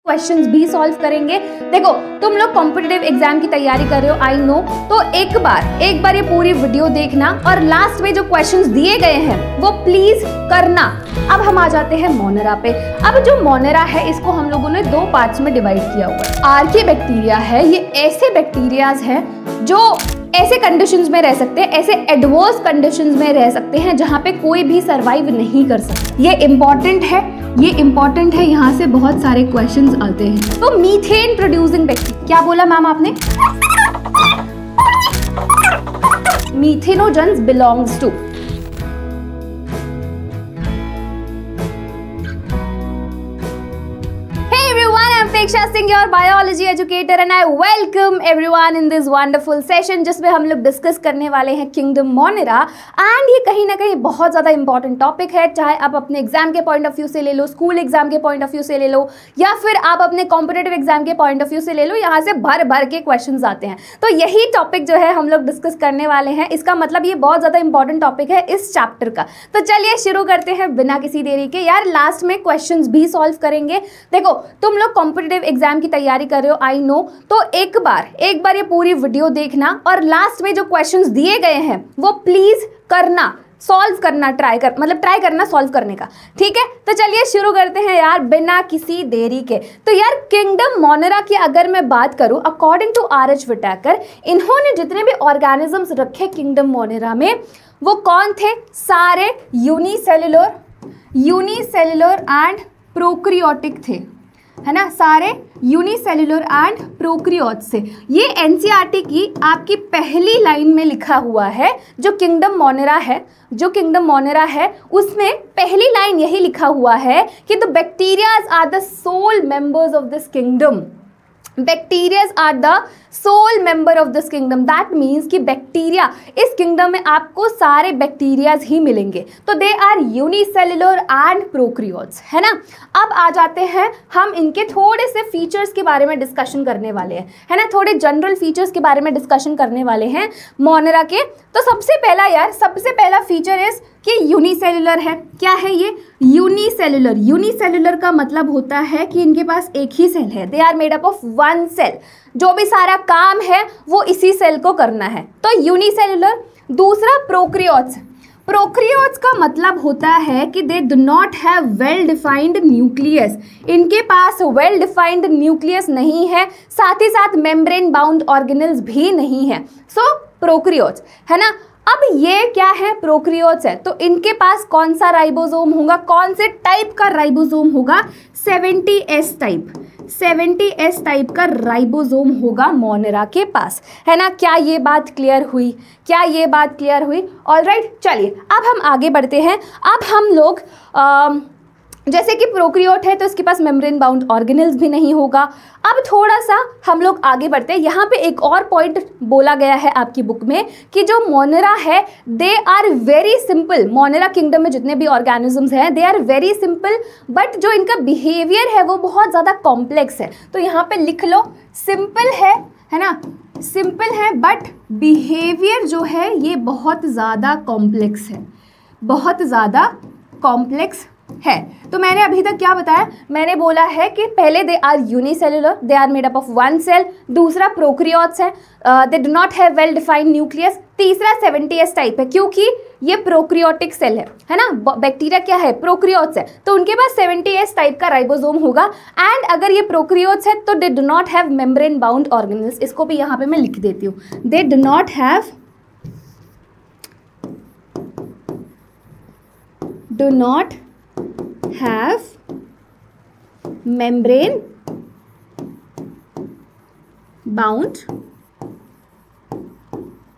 Questions भी solve करेंगे। देखो तुम लोग कॉम्पिटिटिव एग्जाम की तैयारी कर रहे हो, आई नो, तो एक बार ये पूरी वीडियो देखना और लास्ट में जो क्वेश्चंस दिए गए हैं वो प्लीज करना। अब हम आ जाते हैं मोनेरा पे। अब जो मोनेरा है इसको हम लोगों ने दो पार्ट्स में डिवाइड किया हुआ है। आर्की बैक्टीरिया है, ये ऐसे बैक्टीरियाज हैं जो ऐसे कंडीशंस में रह सकते हैं, ऐसे एडवर्स कंडीशंस में रह सकते हैं जहां पे कोई भी सरवाइव नहीं कर सकता। ये इंपॉर्टेंट है, यहाँ से बहुत सारे क्वेश्चंस आते हैं। तो मीथेन प्रोड्यूसिंग बैक्टीरिया, क्या बोला मैम आपने? Methanogens belongs to, Diksha Singh, your biology educator, and I welcome everyone in this wonderful session जिसमें हम लोग डिस्कस करने वाले हैं किंगडम मोनेरा। एंड ये कहीं ना कहीं बहुत ज़्यादा इंपॉर्टेंट टॉपिक है, चाहे आप अपने एग्जाम के पॉइंट ऑफ व्यू से ले लो, स्कूल एग्जाम के पॉइंट ऑफ व्यू से ले लो, या फिर आप अपने कॉम्पिटेटिव एग्जाम के पॉइंट ऑफ व्यू से ले लो। यहाँ से भर भर के क्वेश्चंस आते हैं, तो यही टॉपिक जो है हम लोग डिस्कस करने वाले हैं। इसका मतलब ये बहुत ज़्यादा इंपॉर्टेंट टॉपिक है इस चैप्टर का। तो चलिए शुरू करते हैं बिना किसी देरी के। यार लास्ट में क्वेश्चंस भी सॉल्व करेंगे। देखो तुम लोग कॉम्पिटिटिव एग्जाम की तैयारी कर रहे हो, आई नो, तो एक बार ये पूरी वीडियो देखना और लास्ट में जो क्वेश्चंस दिए गए हैं वो प्लीज करना, सॉल्व करना, ट्राई करना सॉल्व करने का, ठीक है। तो चलिए शुरू करते हैं यार बिना किसी देरी के। तो यार किंगडम मोनेरा की अगर मैं बात करूं, अकॉर्डिंग टू आर.एच. विटाकर, इन्होंने जितने भी ऑर्गेनिजम्स रखे किंगडम मोनेरा में वो कौन थे? सारे यूनिसेल्युलर एंड प्रोकैरियोटिक थे, है ना, सारे यूनिसेल्युलर एंड प्रोकैरियोट्स से। ये एनसीईआरटी की आपकी पहली लाइन में लिखा हुआ है। जो किंगडम मोनेरा है उसमें पहली लाइन यही लिखा हुआ है कि the bacterias are the sole members of this kingdom. Bacterias are the sole member of this kingdom. That means कि बैक्टीरिया, इस किंगडम में आपको सारे बैक्टीरियाज ही मिलेंगे। तो they are unicellular and prokaryotes, है ना। अब आ जाते हैं हम इनके थोड़े से फीचर्स के बारे में डिस्कशन करने वाले हैं, है ना, थोड़े जनरल फीचर्स के बारे में डिस्कशन करने वाले हैं मोनेरा के। तो सबसे पहला फीचर इज कि यूनिसेल्युलर है। क्या है ये? यूनिसेल्युलर का मतलब होता है कि इनके पास एक ही सेल है। They are made up of one cell, जो भी सारा काम है वो इसी सेल को करना है, तो यूनिसेल्युलर। दूसरा प्रोकैरियोट्स का मतलब होता है कि दे do not have well defined nucleus. इनके पास वेल डिफाइंड न्यूक्लियस नहीं है, साथ ही साथ मेम्ब्रेन बाउंड ऑर्गेनेल्स भी नहीं है। सो प्रोकैरियोट्स, है ना। अब ये क्या है? प्रोकैरियोट्स है, तो इनके पास कौन सा राइबोसोम होगा, कौन से टाइप का राइबोसोम होगा? 70S टाइप का राइबोसोम होगा मोनेरा के पास, है ना। क्या ये बात क्लियर हुई? ऑलराइट, चलिए अब हम आगे बढ़ते हैं। अब हम लोग जैसे कि प्रोकैरियोट है तो इसके पास मेम्ब्रेन बाउंड ऑर्गेनेल्स भी नहीं होगा। अब थोड़ा सा हम लोग आगे बढ़ते हैं। यहाँ पे एक और पॉइंट बोला गया है आपकी बुक में कि जो मोनेरा है they are very simple. Monera kingdom में जितने भी ऑर्गेनिजम्स हैं they are very simple, but जो इनका बिहेवियर है वो बहुत ज़्यादा कॉम्प्लेक्स है। तो यहाँ पे लिख लो सिंपल है ना, सिंपल है बट बिहेवियर जो है ये बहुत ज़्यादा कॉम्प्लेक्स है। तो मैंने अभी तक क्या बताया? मैंने बोला है कि पहले they are unicellular, they are made up of one cell. दूसरा प्रोकैरियोट्स है, they do not have well defined nucleus. तीसरा 70S टाइप है क्योंकि ये प्रोकैरियोटिक सेल है ना। बैक्टीरिया क्या है? प्रोकैरियोट्स है, तो उनके पास 70S टाइप का राइबोसोम होगा। एंड अगर ये प्रोकैरियोट्स है तो दे do not have membrane bound organelles. इसको भी यहाँ पे मैं लिख देती हूँ, दे do not have membrane bound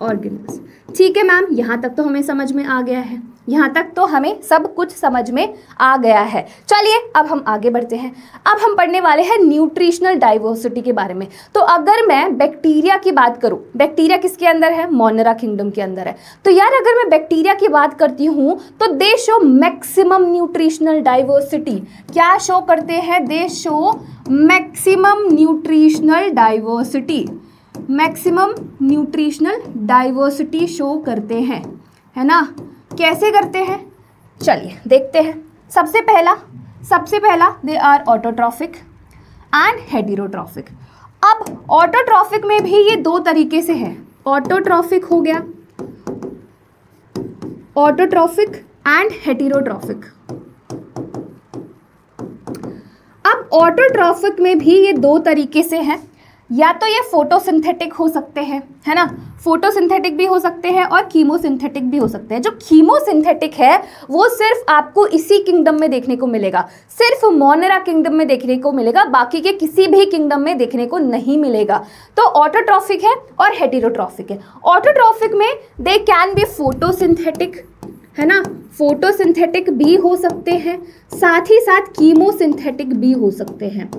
organelles। ठीक है मैम, यहाँ तक तो हमें समझ में आ गया है, यहाँ तक तो हमें सब कुछ समझ में आ गया है। चलिए अब हम आगे बढ़ते हैं। अब हम पढ़ने वाले हैं न्यूट्रिशनल डाइवर्सिटी के बारे में। तो अगर मैं बैक्टीरिया की बात करूं, बैक्टीरिया किसके अंदर है? मोनेरा किंगडम के अंदर है। तो यार अगर मैं बैक्टीरिया की बात करती हूं तो दे शो मैक्सिमम न्यूट्रिशनल डाइवर्सिटी। क्या शो करते हैं? दे show maximum nutritional diversity show करते हैं, है ना। कैसे करते हैं? चलिए देखते हैं। सबसे पहला they are autotrophic. And heterotrophic. अब ऑटोट्रॉफिक में भी ये दो तरीके से है, ऑटोट्रॉफिक हो गया, ऑटोट्रॉफिक एंड हेटेरोट्रॉफिक। अब ऑटोट्रॉफिक में भी ये दो तरीके से है, या तो ये फोटोसिंथेटिक हो सकते हैं, है ना, फोटोसिंथेटिक भी हो सकते हैं और कीमोसिंथेटिक भी हो सकते हैं। जो कीमोसिंथेटिक है वो सिर्फ आपको इसी किंगडम में देखने को मिलेगा, सिर्फ मोनेरा किंगडम में देखने को मिलेगा, बाकी के किसी भी किंगडम में देखने को नहीं मिलेगा। तो ऑटोट्रॉफिक है और हेटेरोट्रॉफिक है। ऑटोट्रॉफिक में दे कैन बी फोटोसिंथेटिक, है ना, फोटोसिंथेटिक भी हो सकते हैं, साथ ही साथ कीमोसिंथेटिक भी हो सकते हैं,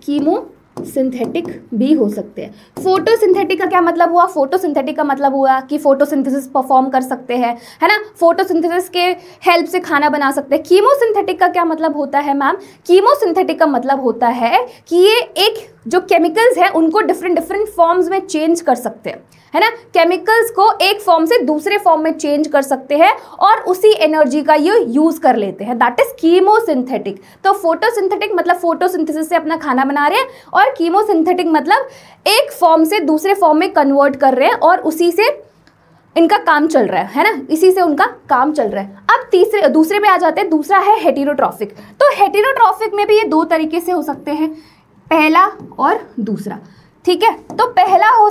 कीमोसिंथेटिक भी हो सकते हैं। फोटोसिंथेटिक का क्या मतलब हुआ? फोटोसिंथेटिक का मतलब हुआ कि फोटोसिंथेसिस परफॉर्म कर सकते हैं, है ना, फोटोसिंथेसिस के हेल्प से खाना बना सकते हैं। कीमोसिंथेटिक का क्या मतलब होता है मैम? कीमोसिंथेटिक का मतलब होता है कि ये एक जो केमिकल्स हैं उनको डिफरेंट फॉर्म्स में चेंज कर सकते हैं, है ना, केमिकल्स को एक फॉर्म से दूसरे फॉर्म में चेंज कर सकते हैं और उसी एनर्जी का ये यूज कर लेते हैं, दैट इज कीमोसिंथेटिक। तो फोटोसिंथेटिक मतलब फोटोसिंथेसिस से अपना खाना बना रहे हैं, और कीमोसिंथेटिक मतलब एक फॉर्म से दूसरे फॉर्म में कन्वर्ट कर रहे हैं और उसी से इनका काम चल रहा है ना, इसी से उनका काम चल रहा है। अब दूसरे पे आ जाते हैं, दूसरा है हेटेरोट्रॉफिक। तो हेटेरोट्रॉफिक में भी ये दो तरीके से हो सकते हैं, पहला और दूसरा, ठीक है। तो पहला हो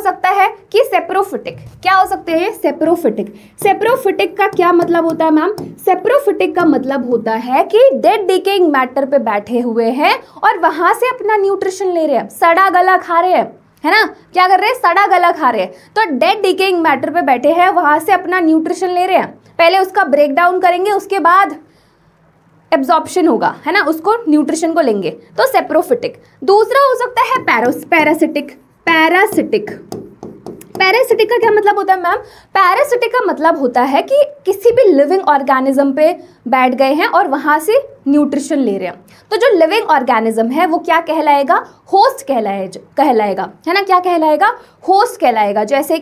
सकता है कि सेप्रोफिटिक। क्या हो सकते हैं? सेप्रोफिटिक। सेप्रोफिटिक का क्या मतलब होता है मैम? सेप्रोफिटिक का मतलब होता है कि डेड डिकेइंग मैटर पे बैठे हुए हैं और वहां से अपना न्यूट्रिशन ले रहे हैं, सड़ा गला खा रहे हैं, है ना, क्या कर रहे हैं? सड़ा गला खा रहे हैं। तो डेड डिकेइंग मैटर पे बैठे हैं, वहां से अपना न्यूट्रिशन ले रहे हैं, पहले उसका ब्रेक डाउन करेंगे, उसके बाद एब्जॉर्प्शन होगा, है ना, उसको न्यूट्रिशन को लेंगे, तो सेप्रोफिटिक। दूसरा हो सकता है पैरासिटिक। पैरासिटिक का क्या मतलब होता है मैम? पैरासिटिक का मतलब होता है कि किसी भी लिविंग ऑर्गेनिज्म पे बैठ गए हैं और वहां से न्यूट्रिशन ले रहे हैं। तो जो लिविंग ऑर्गेनिज्म है वो क्या कहलाएगा? होस्ट कहलाएगा, है ना, क्या कहलाएगा? होस्ट कहलाएगा। जैसे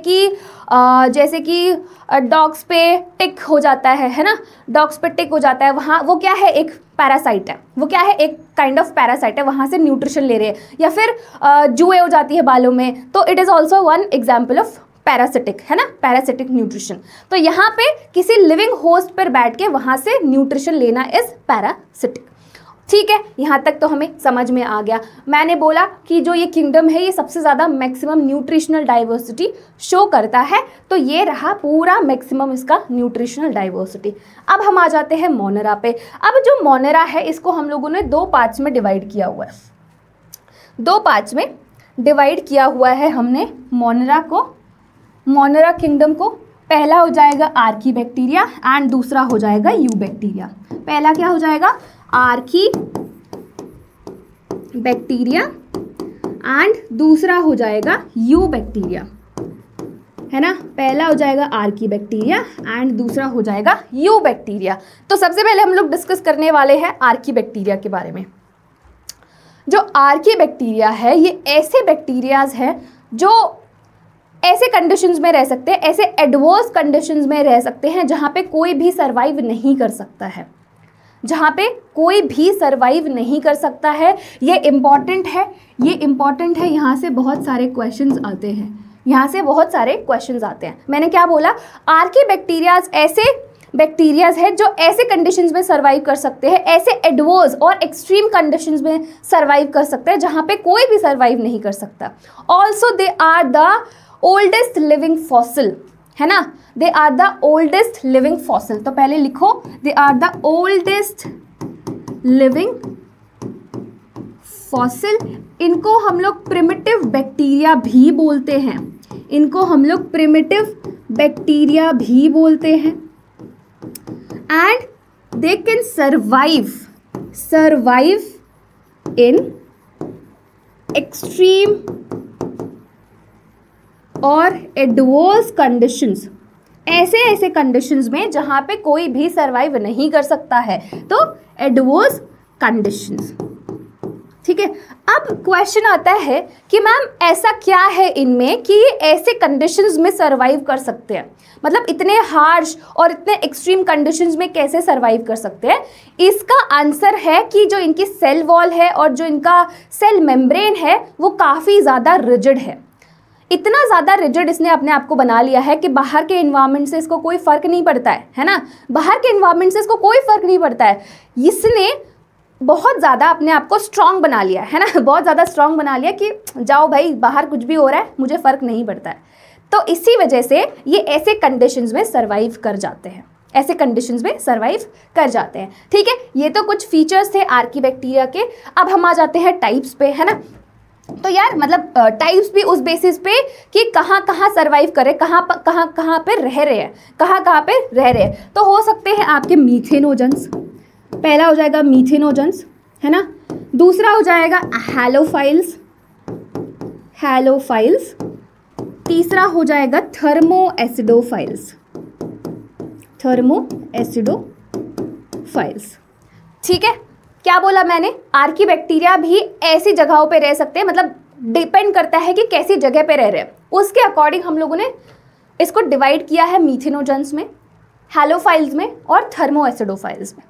कि डॉग्स पे टिक हो जाता है ना, डॉग्स पे टिक हो जाता है, वहाँ वो क्या है? एक पैरासाइट है, वो क्या है? एक काइंड ऑफ पैरासाइट है, वहाँ से न्यूट्रिशन ले रहे हैं। या फिर जुए हो जाती है बालों में, तो it is also one example of parasitic, है ना, पैरासिटिक न्यूट्रिशन। तो यहाँ पे किसी लिविंग होस्ट पर बैठ के वहाँ से न्यूट्रिशन लेना इज पैरासिटिक। ठीक है, यहाँ तक तो हमें समझ में आ गया। मैंने बोला कि जो ये किंगडम है ये सबसे ज़्यादा मैक्सिमम न्यूट्रिशनल डाइवर्सिटी शो करता है, तो ये रहा पूरा मैक्सिमम इसका न्यूट्रिशनल डाइवर्सिटी। अब हम आ जाते हैं मोनेरा पे। अब जो मोनेरा है इसको हम लोगों ने दो पार्ट्स में डिवाइड किया हुआ है, दो पार्ट्स में डिवाइड किया हुआ है हमने मोनेरा किंगडम को। पहला हो जाएगा आर्की बैक्टीरिया एंड दूसरा हो जाएगा यू बैक्टीरिया। पहला क्या हो जाएगा? आर्की बैक्टीरिया एंड दूसरा हो जाएगा यू बैक्टीरिया, है ना। पहला हो जाएगा आर्की बैक्टीरिया एंड दूसरा हो जाएगा यू बैक्टीरिया। तो सबसे पहले हम लोग डिस्कस करने वाले हैं आर्की बैक्टीरिया के बारे में। जो आर्की बैक्टीरिया है ये ऐसे बैक्टीरियाज हैं जो ऐसे कंडीशंस में रह सकते हैं, ऐसे एडवर्स कंडीशंस में रह सकते हैं जहाँ पे कोई भी सर्वाइव नहीं कर सकता है, जहाँ पे कोई भी सर्वाइव नहीं कर सकता है। ये इम्पॉर्टेंट है, यहाँ से बहुत सारे क्वेश्चंस आते हैं, मैंने क्या बोला? आर्की बैक्टीरियाज ऐसे बैक्टीरियाज है जो ऐसे कंडीशंस में सर्वाइव कर सकते हैं, ऐसे एडवर्स और एक्सट्रीम कंडीशंस में सर्वाइव कर सकते हैं जहाँ पे कोई भी सर्वाइव नहीं कर सकता। Also they are the oldest living fossil, है ना, they are the oldest living fossil. तो पहले लिखो, they are the oldest living fossil. इनको हम लोग प्रिमिटिव बैक्टीरिया भी बोलते हैं, and they can survive in extreme और एडवर्स कंडीशंस, ऐसे कंडीशंस में जहां पे कोई भी सर्वाइव नहीं कर सकता है, तो एडवर्स कंडीशंस। ठीक है। अब क्वेश्चन आता है कि मैम ऐसा क्या है इनमें कि ये ऐसे कंडीशंस में सरवाइव कर सकते हैं, मतलब इतने हार्श और इतने एक्सट्रीम कंडीशंस में कैसे सरवाइव कर सकते हैं। इसका आंसर है कि जो इनकी सेल वॉल है और जो इनका सेल मेम्ब्रेन है वो काफ़ी ज़्यादा रिजिड है। इतना ज़्यादा रिजिड इसने अपने आप को बना लिया है कि बाहर के इन्वायरमेंट से इसको कोई फ़र्क नहीं पड़ता है ना, बाहर के इन्वायरमेंट से इसको कोई फ़र्क नहीं पड़ता है। इसने बहुत ज़्यादा अपने आप को स्ट्रॉन्ग बना लिया है ना, बहुत ज़्यादा स्ट्रॉन्ग बना लिया कि जाओ भाई बाहर कुछ भी हो रहा है मुझे फ़र्क नहीं पड़ता है। तो इसी वजह से ये ऐसे कंडीशंस में सर्वाइव कर जाते हैं, ऐसे कंडीशंस में सर्वाइव कर जाते हैं। ठीक है, ये तो कुछ फीचर्स थे आर्कीबैक्टीरिया के। अब हम आ जाते हैं टाइप्स पे, है ना। तो यार मतलब टाइप्स भी उस बेसिस पे कि कहाँ कहाँ सर्वाइव करे, कहाँ पे रह रहे हैं, कहाँ पे रह रहे हैं। तो हो सकते हैं आपके मीथेनोजेंस, पहला हो जाएगा मीथेनोजेंस, है ना। दूसरा हो जाएगा हैलोफाइल्स, हैलोफाइल्स। तीसरा हो जाएगा थर्मोएसिडोफाइल्स, थर्मोएसिडोफाइल्स। ठीक है, क्या बोला मैंने, आर्कीबैक्टीरिया भी ऐसी जगहों पे रह सकते हैं, मतलब डिपेंड करता है कि कैसी जगह पे रह रहे हैं, उसके अकॉर्डिंग हम लोगों ने इसको डिवाइड किया है मीथेनोजेंस में, हैलोफाइल्स में और थर्मोएसिडोफाइल्स में।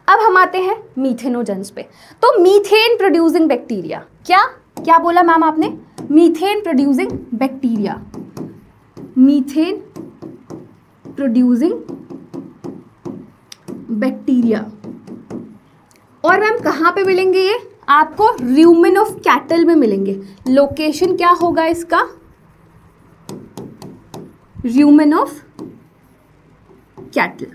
अब हम आते हैं मीथेनोजेंस पे। तो मीथेन प्रोड्यूसिंग बैक्टीरिया, क्या बोला मैम आपने, methane producing bacteria, methane producing bacteria. और मैम कहाँ पे मिलेंगे ये आपको, र्यूमेन ऑफ कैटल में मिलेंगे। लोकेशन क्या होगा इसका, र्यूमेन ऑफ कैटल,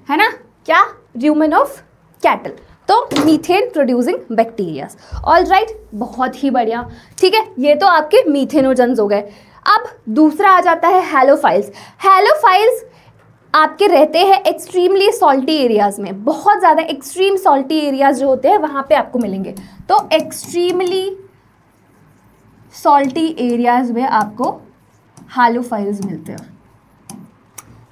है ना, क्या, र्यूमेन ऑफ कैटल। तो methane producing bacterias. All right, बहुत ही बढ़िया। ठीक है, ये तो आपके मीथेनोजेंस हो गए। अब दूसरा आ जाता है हैलोफाइल्स। हैलोफाइल्स आपके रहते हैं एक्सट्रीमली सॉल्टी एरियाज में, बहुत ज़्यादा एक्सट्रीम सॉल्टी एरियाज जो होते हैं वहाँ पे आपको मिलेंगे। तो एक्सट्रीमली सॉल्टी एरियाज में आपको हैलोफाइल्स मिलते हैं।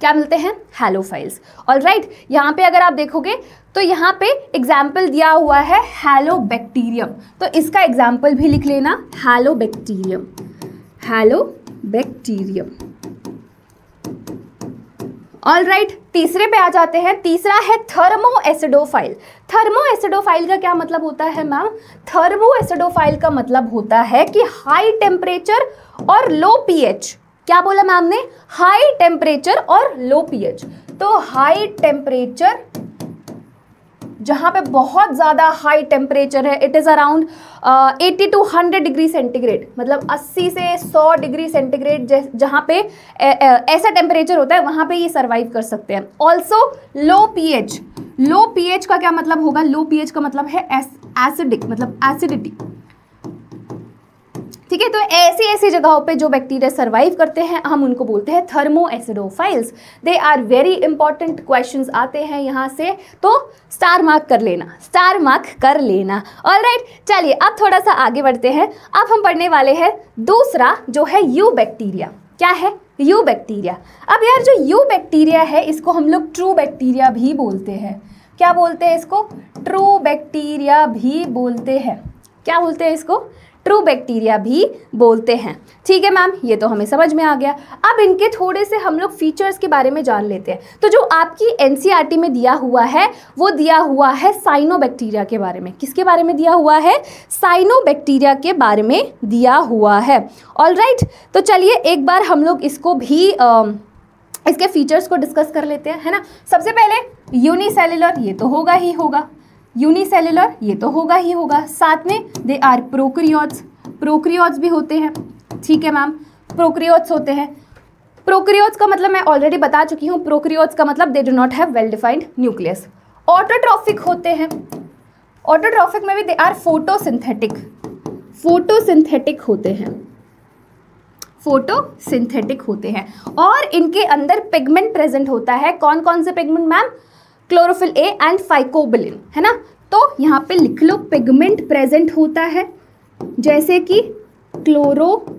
क्या मिलते हैं, हैलोफाइल्स। ऑल राइट, यहाँ पे अगर आप देखोगे तो यहाँ पे एग्जाम्पल दिया हुआ है हैलोबैक्टीरियम, तो इसका एग्जाम्पल भी लिख लेना, हैलोबैक्टीरियम, हैलोबैक्टीरियम। ऑल राइट, तीसरे पे आ जाते हैं। तीसरा है थर्मोएसिडोफाइल। थर्मोएसिडोफाइल का क्या मतलब होता है मैम, थर्मोएसिडोफाइल का मतलब होता है कि हाई टेम्परेचर और लो पीएच। क्या बोला मैम ने, हाई टेम्परेचर और लो पीएच। तो हाई टेम्परेचर, जहाँ पे बहुत ज़्यादा हाई टेम्परेचर है, it is around 80 to 100 degree centigrade, मतलब 80 से 100 डिग्री सेंटीग्रेड जहाँ पे ऐसा टेम्परेचर होता है वहाँ पे ये सर्वाइव कर सकते हैं। ऑल्सो लो पीएच, लो पीएच का क्या मतलब होगा, लो पीएच का मतलब है एसिडिक, मतलब एसिडिटी। ठीक है, तो ऐसी जगहों पे जो बैक्टीरिया सर्वाइव करते हैं हम उनको बोलते हैं thermoacidophiles. They are very important questions आते हैं यहाँ से, तो स्टार मार्क कर लेना, स्टार मार्क कर लेना। ऑलराइट, चलिए अब थोड़ा सा आगे बढ़ते हैं। अब हम पढ़ने वाले हैं दूसरा जो है यू बैक्टीरिया। क्या है, यू बैक्टीरिया। अब यार जो यू बैक्टीरिया है इसको हम लोग ट्रू बैक्टीरिया भी बोलते हैं। क्या बोलते हैं इसको, ट्रू बैक्टीरिया भी बोलते हैं। क्या बोलते हैं इसको, ट्रू बैक्टीरिया भी बोलते हैं। ठीक है मैम, ये तो हमें समझ में आ गया। अब इनके थोड़े से हम लोग फीचर्स के बारे में जान लेते हैं। तो जो आपकी एनसीईआरटी में दिया हुआ है वो दिया हुआ है साइनोबैक्टीरिया के बारे में। किसके बारे में दिया हुआ है, साइनोबैक्टीरिया के बारे में दिया हुआ है। ऑलराइट, तो चलिए एक बार हम लोग इसको भी इसके फीचर्स को डिस्कस कर लेते हैं, है ना। सबसे पहले यूनिसेल्युलर, ये तो होगा ही होगा, यूनिसेल्युलर ये तो होगा ही होगा। साथ में दे आर प्रोकैरियोट्स, प्रोकैरियोट्स भी होते हैं। ठीक है मैम, प्रोकैरियोट्स होते हैं। प्रोकैरियोट्स का मतलब मैं ऑलरेडी बता चुकी हूँ, प्रोकैरियोट्स का मतलब दे do not have well defined nucleus. Autotrophic होते हैं, ऑटोट्रॉफिक में भी दे आर फोटोसिंथेटिक, फोटोसिंथेटिक होते हैं, फोटोसिंथेटिक होते हैं। और इनके अंदर पिगमेंट प्रेजेंट होता है। कौन कौन से pigment ma'am, chlorophyll A and phycobilin, है ना। तो यहाँ पे लिख लो पिगमेंट प्रेजेंट होता है, जैसे कि chlorophyll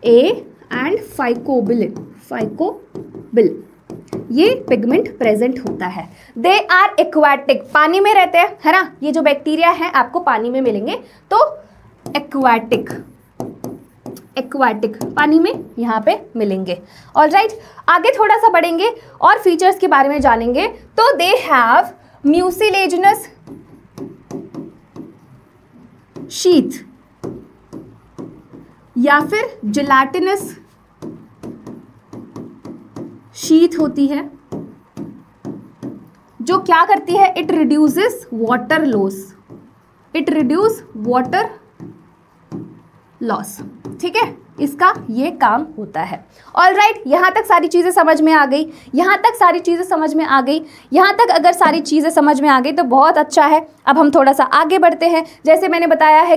A and phycobilin, phycobilin. ये पिगमेंट प्रेजेंट होता है। दे आर एक्वाटिक, पानी में रहते हैं, है ना, ये जो बैक्टीरिया है आपको पानी में मिलेंगे, तो एक्वाटिक, एक्वाटिक पानी में यहाँ पे मिलेंगे। ऑलराइट, आगे थोड़ा सा बढ़ेंगे और फीचर्स के बारे में जानेंगे। तो दे हैव म्यूसिलेजिनस शीथ या फिर जिलेटिनस शीथ होती है, जो क्या करती है, it reduces water loss, it reduce water loss, ठीक है, इसका ये काम होता है। ऑलराइट, यहाँ तक सारी चीज़ें समझ में आ गई, यहाँ तक सारी चीज़ें समझ में आ गई, यहाँ तक अगर सारी चीज़ें समझ में आ गई तो बहुत अच्छा है। अब हम थोड़ा सा आगे बढ़ते हैं। जैसे मैंने बताया है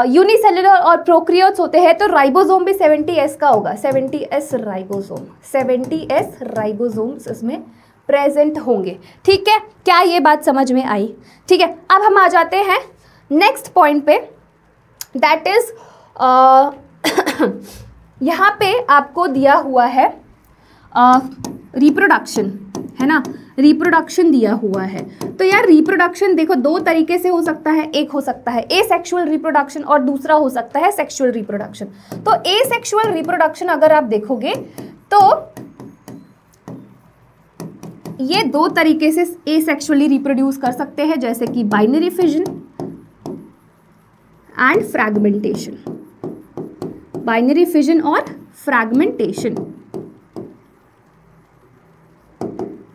यूनिसेलुलर और प्रोक्रियोट्स होते हैं, तो राइबोसोम भी 70S का होगा, 70S राइबोसोम, 70S राइबोसोम्स इसमें प्रेजेंट होंगे। ठीक है, क्या ये बात समझ में आई? ठीक है, अब हम आ जाते हैं नेक्स्ट पॉइंट पे, दैट इज यहाँ पे आपको दिया हुआ है रिप्रोडक्शन, है ना, रिप्रोडक्शन दिया हुआ है। तो यार रिप्रोडक्शन देखो दो तरीके से हो सकता है, एक हो सकता है एसेक्सुअल रिप्रोडक्शन और दूसरा हो सकता है सेक्सुअल रिप्रोडक्शन। तो एसेक्सुअल रिप्रोडक्शन अगर आप देखोगे तो ये दो तरीके से एसेक्सुअली रिप्रोड्यूस कर सकते हैं, जैसे कि binary fission and fragmentation, binary fission और fragmentation,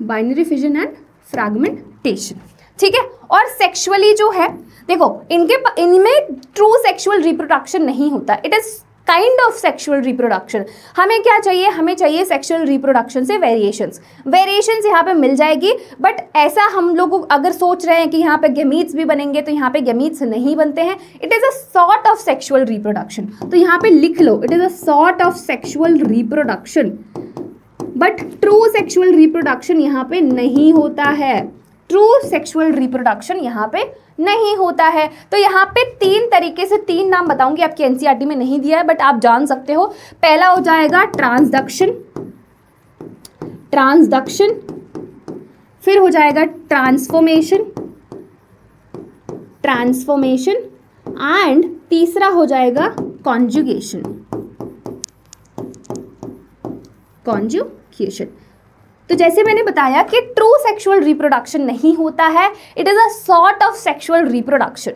binary fission and fragmentation, ठीक है। और सेक्सुअली जो है देखो इनमें ट्रू सेक्सुअल रिप्रोडक्शन नहीं होता, it is kind of sexual reproduction. हमें क्या चाहिए, हमें चाहिए सेक्सुअल रिप्रोडक्शन से वेरिएशंस, वेरिएशंस यहाँ पे मिल जाएगी, बट ऐसा हम लोग अगर सोच रहे हैं कि यहाँ पे गैमीट्स भी बनेंगे, तो यहाँ पे गैमीट्स नहीं बनते हैं। It is a sort of sexual reproduction, तो यहाँ पे लिख लो, it is a sort of sexual reproduction, but true sexual reproduction यहाँ पे नहीं होता है, ट्रू सेक्सुअल रिप्रोडक्शन यहाँ पे नहीं होता है। तो यहाँ पे तीन तरीके से, तीन नाम बताऊंगी, आपकी एनसीईआरटी में नहीं दिया है बट आप जान सकते हो। पहला हो जाएगा ट्रांसडक्शन, ट्रांसडक्शन, फिर हो जाएगा ट्रांसफॉर्मेशन, ट्रांसफॉर्मेशन, एंड तीसरा हो जाएगा कॉन्जुगेशन, कॉन्जुगेशन। तो जैसे मैंने बताया कि ट्रू सेक्सुअल रिप्रोडक्शन नहीं होता है, it is a sort of sexual reproduction,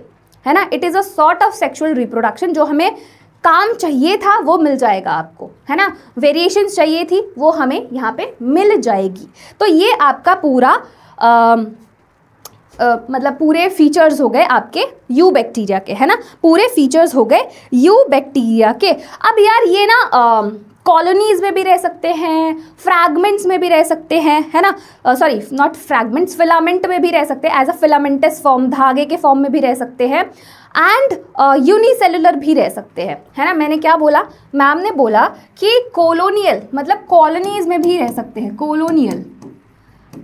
है ना, it is a sort of sexual reproduction. जो हमें काम चाहिए था वो मिल जाएगा आपको, है ना, वेरिएशंस चाहिए थी वो हमें यहाँ पे मिल जाएगी। तो ये आपका पूरा मतलब पूरे फीचर्स हो गए आपके यू बैक्टीरिया के, है ना, पूरे फीचर्स हो गए यू बैक्टीरिया के। अब यार ये ना कॉलोनीज में भी रह सकते हैं, फ्रैगमेंट्स में भी रह सकते हैं, है ना, सॉरी नॉट फ्रैगमेंट्स, फिलामेंट में भी रह सकते हैं, एज अ फिलामेंटस फॉर्म, धागे के फॉर्म में भी रह सकते हैं, एंड यूनिसेलुलर भी रह सकते हैं, है ना। मैंने क्या बोला, मैम ने बोला कि कॉलोनियल मतलब कॉलोनीज में भी रह सकते हैं, कॉलोनियल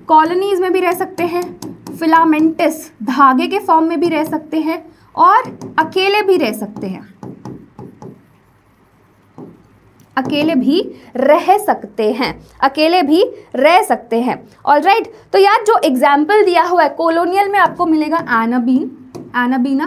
कॉलोनीज में भी रह सकते हैं, फिलामेंटस धागे के फॉर्म में भी रह सकते हैं, और अकेले भी रह सकते हैं, अकेले भी रह सकते हैं, अकेले भी रह सकते हैं। ऑलराइट, तो यार जो एग्जाम्पल दिया हुआ है कॉलोनियल में आपको मिलेगा एनाबीन, एनाबीना,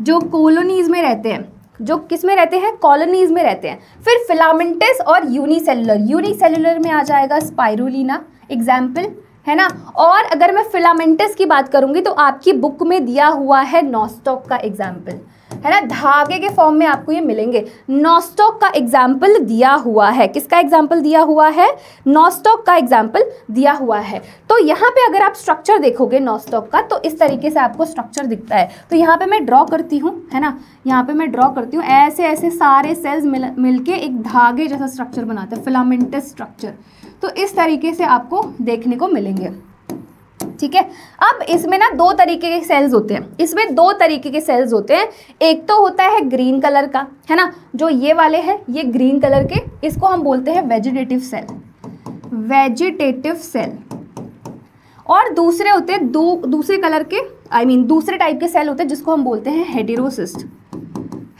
जो कॉलोनीज में रहते हैं, जो किस में रहते हैं, कॉलोनीज में रहते हैं। फिर फिलामेंटस और यूनिसेलुलर, यूनिसेलुलर में आ जाएगा स्पाइरुलिना एग्जाम्पल, है ना। और अगर मैं फिलामेंटस की बात करूंगी तो आपकी बुक में दिया हुआ है नॉस्टॉक का एग्जाम्पल, है ना, धागे के फॉर्म में आपको ये मिलेंगे। नॉस्टॉक का एग्जाम्पल दिया हुआ है, किसका एग्जाम्पल दिया हुआ है, नॉस्टॉक का एग्जाम्पल दिया हुआ है। तो यहाँ पे अगर आप स्ट्रक्चर देखोगे नॉस्टॉक का, तो इस तरीके से आपको स्ट्रक्चर दिखता है। तो यहाँ पे मैं ड्रॉ करती हूँ, है ना, यहाँ पे मैं ड्रॉ करती हूँ, ऐसे ऐसे सारे सेल्स मिलके एक धागे जैसा स्ट्रक्चर बनाते हैं, फिलामेंटस स्ट्रक्चर। तो इस तरीके से आपको देखने को मिलेंगे, ठीक है। अब इसमें ना दो तरीके के सेल्स होते हैं, इसमें दो तरीके के सेल्स होते हैं। एक तो होता है ग्रीन कलर का, है ना, जो ये वाले हैं, ये ग्रीन कलर के, इसको हम बोलते हैं वेजिटेटिव सेल, वेजिटेटिव सेल। और दूसरे होते हैं दूसरे कलर के, दूसरे टाइप के सेल होते हैं, जिसको हम बोलते हैं हेटेरोसिस्ट,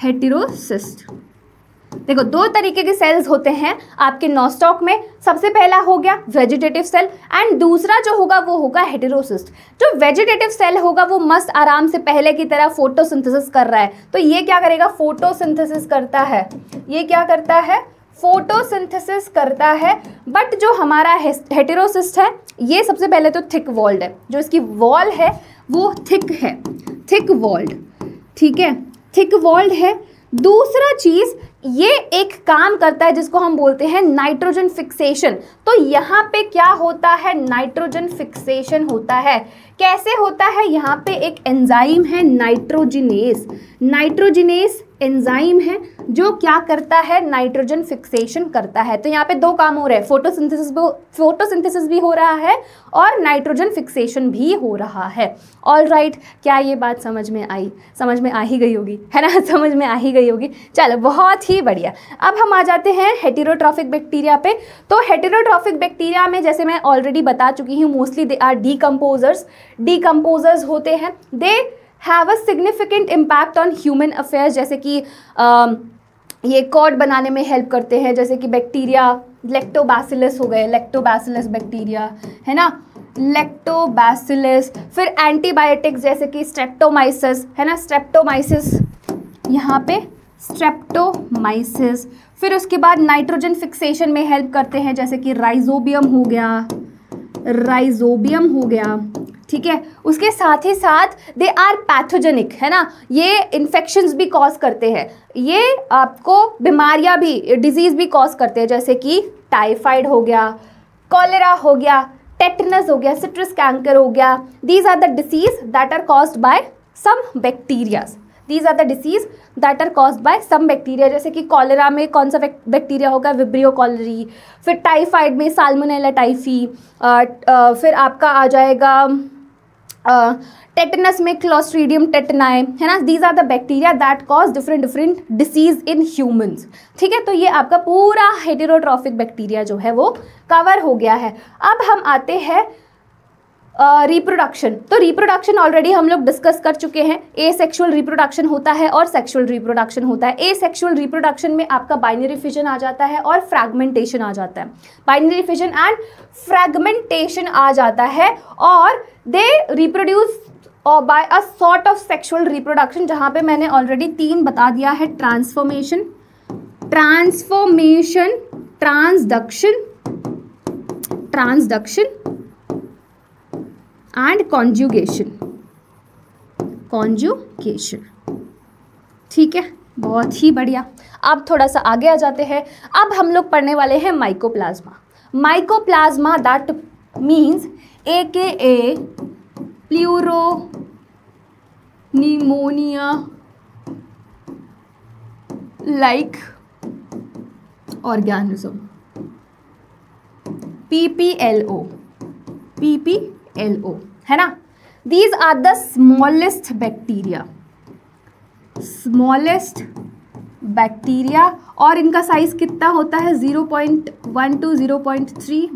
हेटेरोसिस्ट, देखो, दो तरीके के सेल्स होते हैं आपके नॉस्टॉक में। सबसे पहला हो गया वेजिटेटिव सेल एंड दूसरा जो होगा वो होगा हेटेरोसिस्ट। जो वेजिटेटिव सेल होगा वो मस्त आराम से पहले की तरह फोटोसिंथेसिस कर रहा है। तो ये क्या करेगा, फोटोसिंथेसिस करता है। ये क्या करता है, फोटोसिंथेसिस करता है। बट जो हमारा हेटेरोसिस्ट है ये सबसे पहले तो थिक वॉल्ड है, जो इसकी वॉल है वो थिक है, थिक वॉल्ड, ठीक है, थिक वॉल्ड है। दूसरा चीज ये एक काम करता है जिसको हम बोलते हैं नाइट्रोजन फिक्सेशन। तो यहाँ पे क्या होता है, नाइट्रोजन फिक्सेशन होता है। कैसे होता है, यहाँ पे एक एंजाइम है नाइट्रोजिनेस, नाइट्रोजिनेस एंजाइम है जो क्या करता है, नाइट्रोजन फिक्सेशन करता है। तो यहाँ पे दो काम हो रहे हैं, फोटोसिंथेसिस भी हो रहा है और नाइट्रोजन फिक्सेशन भी हो रहा है। ऑल राइट, क्या ये बात समझ में आई? समझ में आ ही गई होगी, है ना, समझ में आ ही गई होगी। चलो, बहुत ही बढ़िया। अब हम आ जाते हैं हेटेरोट्रॉफिक बैक्टीरिया पे। तो हेटेरोट्रॉफिक बैक्टीरिया में जैसे मैं ऑलरेडी बता चुकी हूँ, मोस्टली दे आर डीकम्पोजर्स होते हैं। They have a significant impact on human affairs, जैसे कि ये कॉड बनाने में हेल्प करते हैं, जैसे कि बैक्टीरिया लैक्टोबैसिलस हो गए, लैक्टोबैसिलस बैक्टीरिया, है ना, लैक्टोबैसिलस। फिर एंटीबायोटिक्स जैसे कि स्ट्रेप्टोमाइसिस, है ना, स्ट्रेप्टोमाइसिस, यहाँ पे स्ट्रेप्टोमाइसिस। फिर उसके बाद नाइट्रोजन फिक्सेशन में हेल्प करते हैं, जैसे कि राइजोबियम हो गया, राइजोबियम हो गया, ठीक है। उसके साथ ही साथ दे आर पैथोजेनिक, है ना, ये इन्फेक्शंस भी कॉज करते हैं, ये आपको बीमारियां भी, डिजीज भी कॉज करते हैं, जैसे कि टाइफाइड हो गया, कॉलेरा हो गया, टेटनस हो गया, सिट्रस कैंकर हो गया। These are the diseases that are caused by some bacterias, these are the diseases that are caused by some bacteria. जैसे कि कॉलेरा में कौन सा बैक्टीरिया होगा, विब्रियो कॉलेरी। फिर टाइफाइड में साल्मोनेला टाइफी। फिर आपका आ जाएगा टेटनस में क्लोस्ट्रीडियम टेटनाई, है ना। These are the bacteria that cause different diseases in humans, ठीक है। तो ये आपका पूरा हेटेरोट्रॉफिक बैक्टीरिया जो है वो कवर हो गया है। अब हम आते हैं रिप्रोडक्शन। तो रिप्रोडक्शन ऑलरेडी हम लोग डिस्कस कर चुके हैं। एसेक्सुअल रिप्रोडक्शन होता है और सेक्सुअल रिप्रोडक्शन होता है। एसेक्सुअल रिप्रोडक्शन में आपका बाइनरी फिजन आ जाता है और फ्रैगमेंटेशन आ जाता है, बाइनरी फिजन एंड फ्रैगमेंटेशन आ जाता है। और they reproduce by a sort of sexual reproduction, जहाँ पे मैंने ऑलरेडी 3 बता दिया है, ट्रांसफॉर्मेशन, ट्रांसडक्शन एंड कॉन्जुगेशन, ठीक है, बहुत ही बढ़िया। अब थोड़ा सा आगे आ जाते हैं। अब हम लोग पढ़ने वाले हैं mycoplasma that means AKA pleuropneumonia like organism, PPLO, है ना। These are the smallest bacteria और इनका साइज कितना होता है, 0.1 to 0.3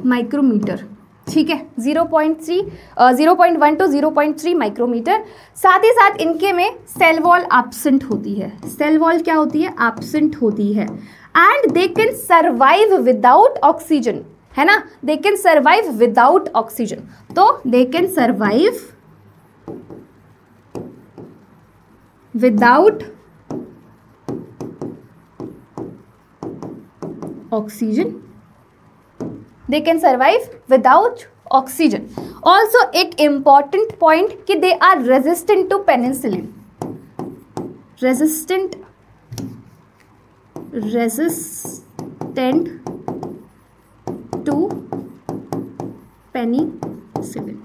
माइक्रोमीटर, ठीक है, 0.1 to 0.3 माइक्रोमीटर। साथ ही साथ इनके में सेल वॉल एब्सेंट होती है, सेल वॉल क्या होती है, एब्सेंट होती है। And they can survive without oxygen, है ना, they can survive without oxygen. तो they can survive without oxygen, they can survive without oxygen. Also एक इंपॉर्टेंट पॉइंट कि they are resistant to penicillin, resistant to penicillin.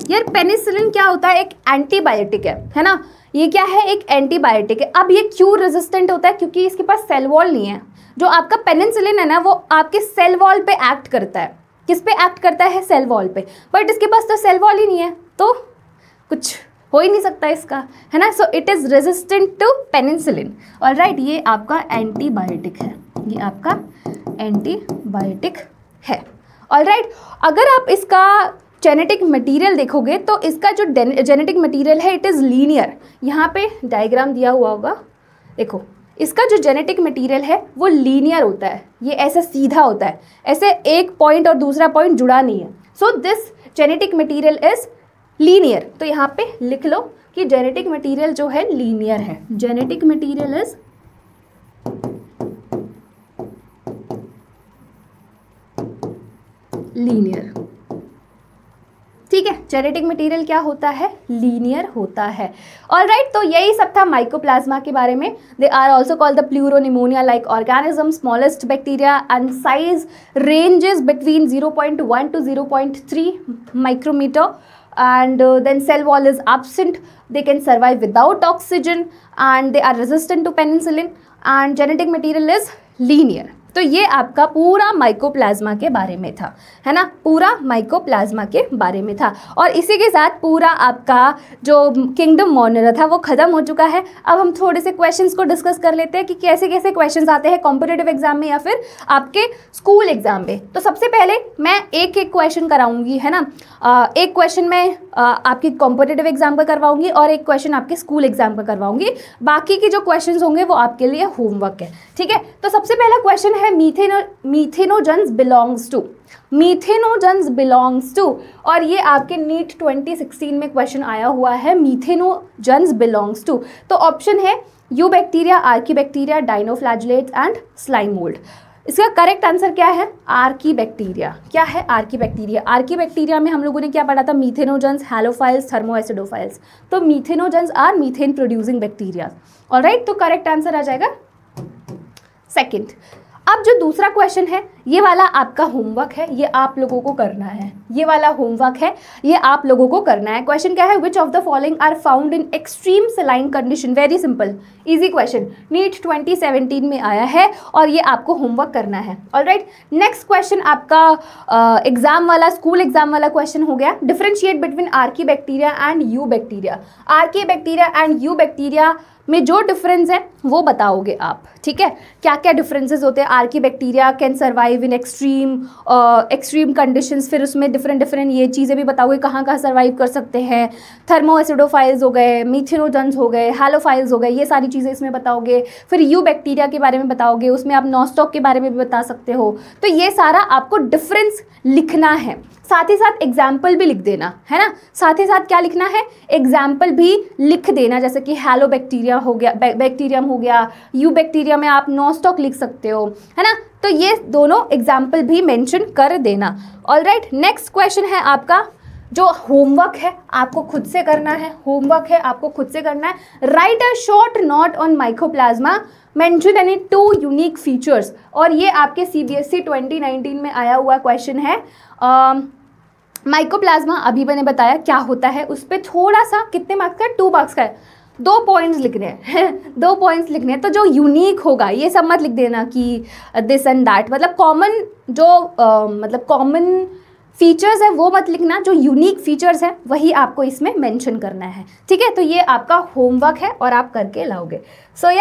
यार penicillin क्या होता है, एक एंटीबायोटिक है ना, ये क्या है, एक एंटीबायोटिक है। अब ये क्यों रेजिस्टेंट होता है, क्योंकि इसके पास सेल वॉल नहीं है। जो आपका पेनिसिलिन है ना वो आपके सेल वॉल पे एक्ट करता है, किस पे एक्ट करता है, सेल वॉल पे। बट इसके पास तो सेल वॉल ही नहीं है, तो कुछ हो ही नहीं सकता इसका, है ना। So it is resistant to penicillin. Alright, ये आपका एंटीबायोटिक है, ये आपका एंटीबायोटिक है। ऑलराइट, अगर आप इसका जेनेटिक मटेरियल देखोगे तो इसका जो जेनेटिक मटेरियल है इट इज़ लीनियर। यहाँ पे डायग्राम दिया हुआ होगा, देखो इसका जो जेनेटिक मटेरियल है वो लीनियर होता है, ये ऐसे सीधा होता है, ऐसे एक पॉइंट और दूसरा पॉइंट जुड़ा नहीं है। So this genetic material is linear. तो यहाँ पे लिख लो कि जेनेटिक मटेरियल जो है लीनियर है, जेनेटिक मटेरियल इज लीनियर। ठीक है, जेनेटिक मटेरियल क्या होता है, लीनियर होता है। ऑलराइट, तो यही सब था माइकोप्लाज्मा के बारे में। They are also called the pleuropneumonia like organism, smallest bacteria and size ranges between 0.1 to 0.3 micrometer, and then cell wall is absent. They can survive without oxygen and they are resistant to penicillin, and genetic material is linear. तो ये आपका पूरा mycoplasma के बारे में था, है ना, पूरा माइकोप्लाज्मा के बारे में था। और इसी के साथ पूरा आपका जो किंगडम मोनेरा था वो ख़त्म हो चुका है। अब हम थोड़े से क्वेश्चंस को डिस्कस कर लेते हैं कि कैसे कैसे क्वेश्चंस आते हैं कॉम्पिटिटिव एग्जाम में या फिर आपके स्कूल एग्जाम में। तो सबसे पहले मैं एक एक क्वेश्चन कराऊंगी, है ना, एक क्वेश्चन मैं आपकी कॉम्पिटिटिव एग्जाम का करवाऊंगी और एक क्वेश्चन आपके स्कूल एग्जाम का करवाऊंगी। बाकी के जो क्वेश्चन होंगे वो आपके लिए होमवर्क है, ठीक है। तो सबसे पहला क्वेश्चन है methanogens belongs to, methanogens belongs to, और ये आपके नीट 2016 में क्वेश्चन आया हुआ है, मीथेनोजेंस बिलोंग्स टू। तो ऑप्शन है eubacteria, archaebacteria, dinoflagellates and slime mould. इसका करेक्ट आंसर क्या है, आर्की बैक्टीरिया। क्या है, आर्की बैक्टीरिया। आर्की बैक्टीरिया में हम लोगों ने क्या पढ़ा था, मीथेनोजेंस, हैलोफाइल्स, थर्मोएसिडोफाइल्स। तो methanogens are methane producing bacteria. Alright, तो करेक्ट आंसर आ जाएगा सेकंड। अब जो दूसरा क्वेश्चन है ये वाला आपका होमवर्क है, ये आप लोगों को करना है, ये वाला होमवर्क है, ये आप लोगों को करना है। क्वेश्चन क्या है, which of the following are found in extreme saline condition. Very simple, easy question, NEET 2017 में आया है और ये आपको होमवर्क करना है। ऑलराइट, नेक्स्ट क्वेश्चन आपका एग्जाम वाला, स्कूल एग्जाम वाला क्वेश्चन हो गया, differentiate between Archie bacteria and you bacteria. Archie bacteria and you bacteria में जो डिफरेंस है वो बताओगे आप, ठीक है। क्या क्या डिफरेंसेस होते हैं, Archie bacteria can survive in extreme conditions, फिर उसमें डिफरेंट ये चीज़ें भी बताओगे कहाँ कहाँ सर्वाइव कर सकते हैं। थर्मोएसिडोफाइल्स हो गए, मीथेनोजेंस हो गए, हैलोफाइल्स हो गए, ये सारी चीज़ें इसमें बताओगे। फिर यू बैक्टीरिया के बारे में बताओगे, उसमें आप नॉस्टॉक के बारे में भी बता सकते हो। तो ये सारा आपको डिफरेंस लिखना है, साथ ही साथ एग्जाम्पल भी लिख देना, है ना। साथ ही साथ क्या लिखना है, एग्जाम्पल भी लिख देना, जैसे कि हैलो बैक्टीरिया हो गया, बैक्टीरियम हो गया, यू बैक्टीरिया में आप नॉस्टॉक लिख सकते हो, है ना। तो ये दोनों एग्जाम्पल भी मेंशन कर देना। ऑलराइट, नेक्स्ट क्वेश्चन है आपका, जो होमवर्क है आपको खुद से करना है, होमवर्क है आपको खुद से करना है। Right a short note on mycoplasma, mention any 2 unique features. और ये आपके CBSE 2019 में आया हुआ क्वेश्चन है। माइकोप्लाज्मा अभी मैंने बताया क्या होता है, उस पर थोड़ा सा, कितने मार्क्स का है, 2 मार्क्स का है, 2 पॉइंट्स लिखने हैं 2 पॉइंट्स लिखने हैं। तो जो यूनिक होगा ये सब मत लिख देना कि दिस एंड दैट, मतलब कॉमन जो मतलब कॉमन फीचर्स है वो मत लिखना, जो यूनिक फीचर्स है वही आपको इसमें मेंशन करना है, ठीक है। तो ये आपका होमवर्क है और आप करके लाओगे। सो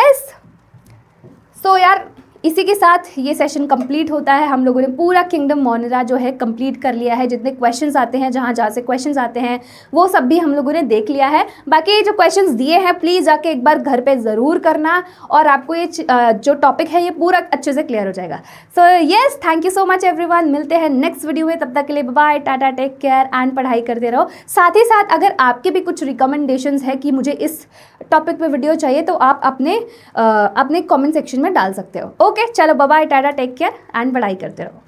यार इसी के साथ ये सेशन कंप्लीट होता है। हम लोगों ने पूरा किंगडम मोनेरा जो है कंप्लीट कर लिया है। जितने क्वेश्चंस आते हैं, जहाँ जहाँ से क्वेश्चंस आते हैं वो सब भी हम लोगों ने देख लिया है। बाकी जो क्वेश्चंस दिए हैं प्लीज़ जाके एक बार घर पे ज़रूर करना और आपको ये जो टॉपिक है ये पूरा अच्छे से क्लियर हो जाएगा। So yes, thank you so much everyone. मिलते हैं नेक्स्ट वीडियो में, तब तक के लिए bye, tata, take care and पढ़ाई करते रहो। साथ ही साथ अगर आपके भी कुछ रिकमेंडेशंस है कि मुझे इस टॉपिक पे वीडियो चाहिए तो आप अपने कमेंट सेक्शन में डाल सकते हो। ओके, चलो bye, tata, take care and पढ़ाई करते रहो।